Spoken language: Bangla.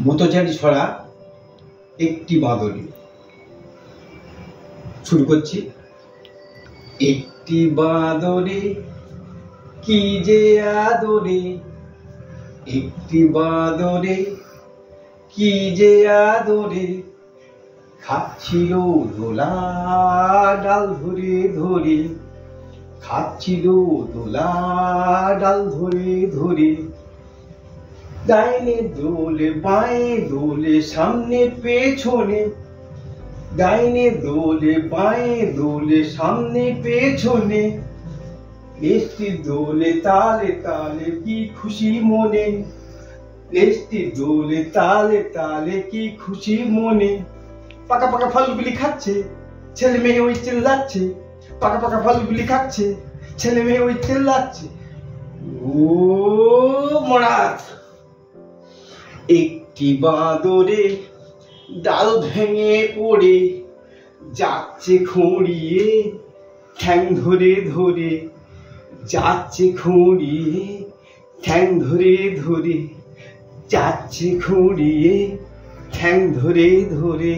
ব্রতচারী ছড়া একটি বাঁদরে। শুরু করছি। একটি বাঁদরে কি যে আদরে, একটি বাঁদরে কি যে আদরে, খাচ্ছিল দোলা ডাল ধরে ধরে, খাচ্ছিল দোলা ডাল ধরে ধরে। ডাইনে দোলে বাঁয়ে দোলে সামনে পেছনে, ডাইনে দোলে বাঁয়ে দোলে সামনে পেছনে, লেজটি দোলে তালে তালে কি খুশি মনে, লেজটি দোলে তালে তালে কি খুশি মনে। পাকা পাকা ফলগুলি খাচ্ছে, ছেলে মেয়ে ওই চিল্লাচ্ছে, পাকা পাকা ফলগুলি খাচ্ছে, ছেলে মেয়ে ওই চিল্লাচ্ছে। ও মরাত। একটি বাঁদরে ডাল ভেঙে পড়ে যাচ্ছে খুঁড়িয়ে ঠ্যাং ধরে ধরে, যাচ্ছে খুঁড়িয়ে ঠ্যাং ধরে ধরে, যাচ্ছে খুঁড়িয়ে ঠ্যাং ধরে ধরে।